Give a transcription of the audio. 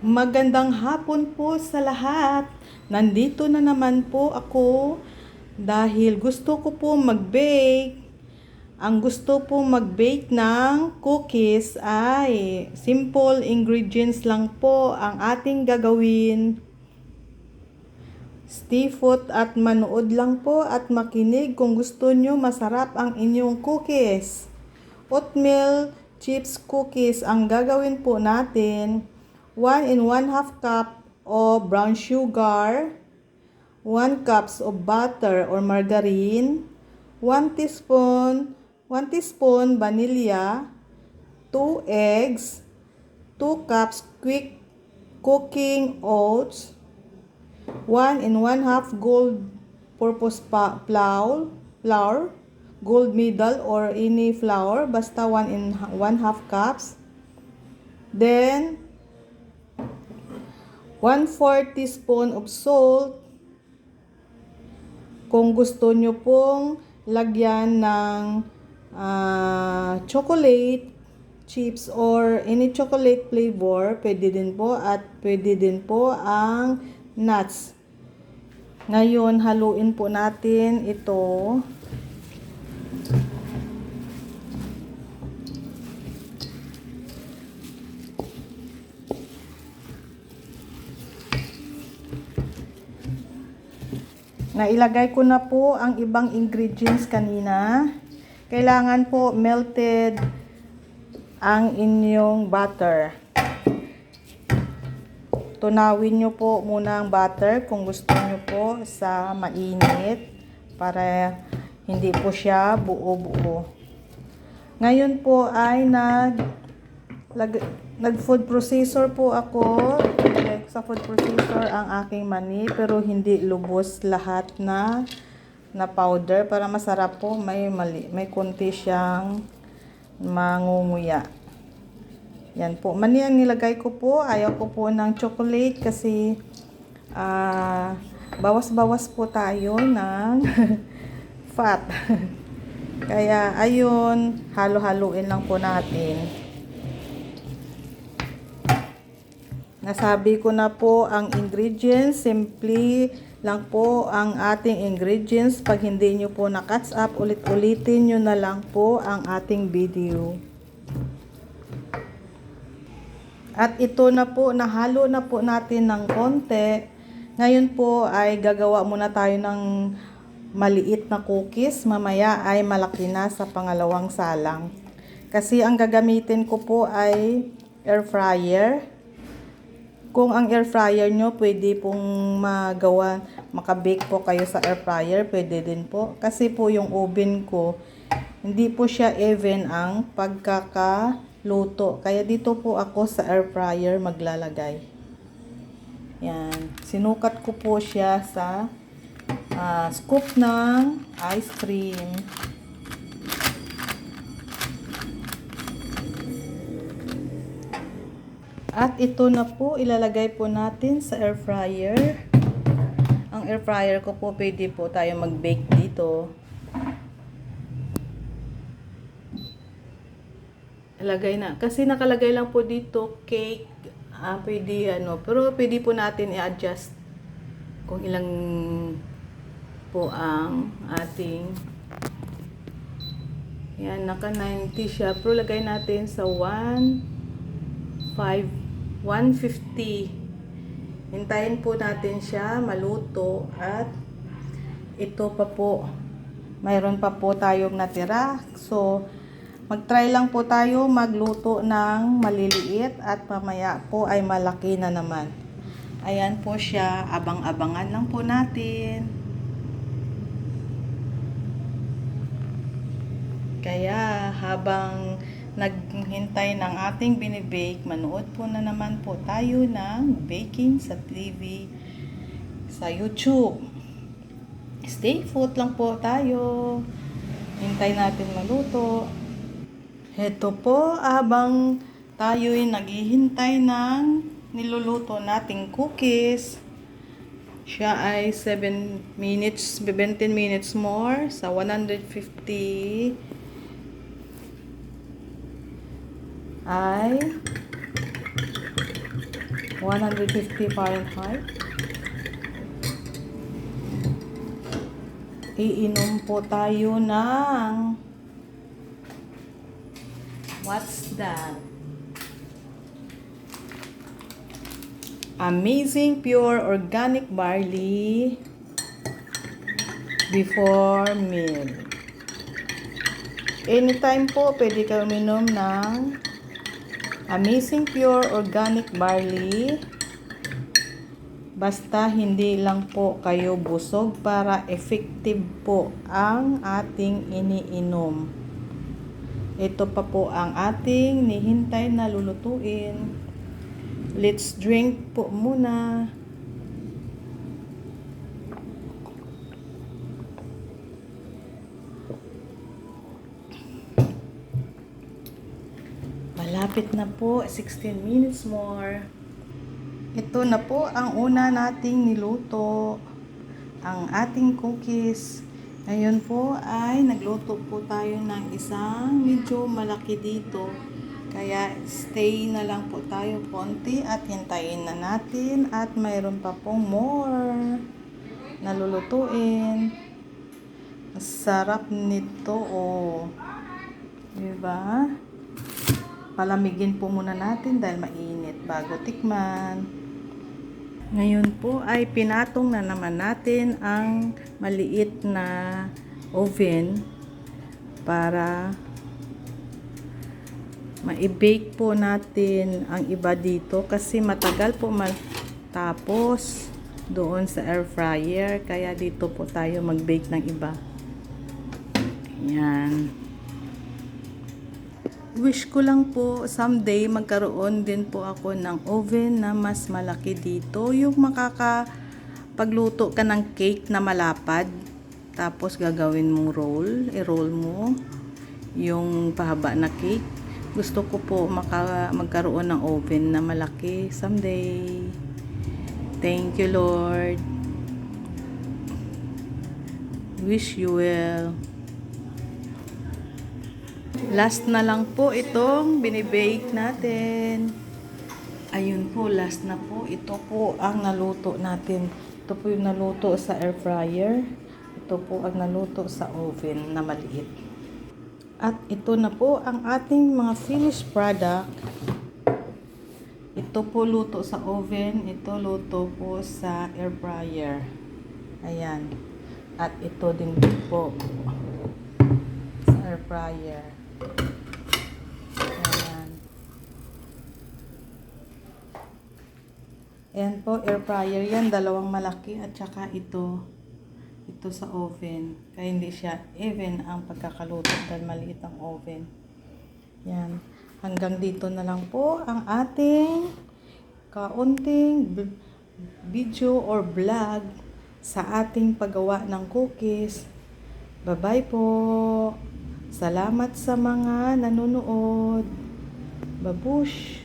Magandang hapon po sa lahat. Nandito na naman po ako dahil gusto ko po mag-bake. Ang gusto po mag-bake ng cookies ay simple ingredients lang po ang ating gagawin. Stay put at manood lang po at makinig kung gusto nyo masarap ang inyong cookies. Oatmeal chips cookies ang gagawin po natin. 1 and 1/2 cup of brown sugar, 1 cups of butter or margarine, 1 teaspoon vanilla, 2 eggs, 2 cups quick cooking oats, 1 and 1/2 gold purpose flour, gold medal or any flour, basta 1 and 1/2 cups. Then 1/4 teaspoon of salt. Kung gusto nyo pong lagyan ng chocolate chips or any chocolate flavor, pwede din po, at pwede din po ang nuts. Ngayon, haluin po natin ito. Nailagay ko na po ang ibang ingredients kanina. Kailangan po melted ang inyong butter. Tunawin nyo po muna ang butter kung gusto nyo po sa mainit para hindi po siya buo-buo. Ngayon po ay nag-food processor po ako. Sa food processor ang aking mani, pero hindi lubos lahat na powder para masarap po. May konti siyang mangunguya. Yan po. Mani ang nilagay ko po. Ayaw ko po ng chocolate kasi bawas-bawas po tayo ng fat. Kaya ayun, halo-haluin lang po natin. Nasabi ko na po ang ingredients. Simply lang po ang ating ingredients. Pag hindi nyo po na-catch up, ulit-ulitin nyo na lang po ang ating video. At ito na po, nahalo na po natin ng konti. Ngayon po ay gagawa muna tayo ng maliit na cookies. Mamaya ay malaki na sa pangalawang salang. Kasi ang gagamitin ko po ay air fryer. Kung ang air fryer nyo, pwede pong makabake po kayo sa air fryer, pwede din po. Kasi po yung oven ko, hindi po siya even ang pagkakaluto. Kaya dito po ako sa air fryer maglalagay. Yan. Sinukat ko po siya sa scoop ng ice cream. At ito na po, ilalagay po natin sa air fryer. Ang air fryer ko po, pwede po tayo mag-bake dito. Ilagay na. Kasi nakalagay lang po dito, cake. Pwede pero pwede po natin i-adjust kung ilang po ang ating. Yan, naka 90 siya. Pero lagay natin sa 150. Hintayin po natin siya maluto at ito pa po, mayroon pa po tayong natira. So, mag-try lang po tayo magluto ng maliliit at mamaya po ay malaki na naman. Ayan po siya, abang-abangan lang po natin. Kaya habang naghintay ng ating binibake, manood po na naman po tayo ng baking sa TV, sa YouTube. Stay put lang po tayo. Hintay natin maluto. Heto po, habang tayo'y naghihintay ng niluluto nating cookies, siya ay 7 minutes, 17 minutes more sa 150 ay 150 Fahrenheit. Iinom po tayo ng what's that? Amazing Pure Organic Barley before meal. Anytime po, pwede kayo uminom ng Amazing Pure Organic Barley. Basta hindi lang po kayo busog para effective po ang ating iniinom. Ito pa po ang ating nihintay na lulutuin. Let's drink po muna. Malapit na po, 16 minutes more. Ito na po ang una nating niluto, ang ating cookies. Ngayon po ay nagluto po tayo ng isang medyo malaki dito. Kaya stay na lang po tayo konti at hintayin na natin at mayroon pa pong more na lulutuin. Sarap nito oh. Diba? Palamigin po muna natin dahil mainit bago tikman. Ngayon po ay pinatong na naman natin ang maliit na oven para ma-bake po natin ang iba dito kasi matagal po matapos doon sa air fryer, kaya dito po tayo mag-bake ng iba. Yan. Wish ko lang po someday magkaroon din po ako ng oven na mas malaki dito. Yung makakapagluto ka ng cake na malapad. Tapos gagawin mong roll. I-roll mo yung pahaba na cake. Gusto ko po magkaroon ng oven na malaki someday. Thank you, Lord. Wish you well. Last na lang po itong binibake natin. Ayun po, last na po. Ito po ang naluto natin. Ito po yung naluto sa air fryer. Ito po ang naluto sa oven na maliit. At ito na po ang ating mga finished product. Ito po luto sa oven. Ito luto po sa air fryer. Ayan. At ito din po sa air fryer. Ayan. Ayan po, air fryer yan. Dalawang malaki at saka ito sa oven. Kaya hindi siya even ang pagkakaluto dahil maliit ang oven. Yan. Hanggang dito na lang po ang ating kaunting video or vlog sa ating paggawa ng cookies. Bye-bye po. Salamat sa mga nanonood. Babush!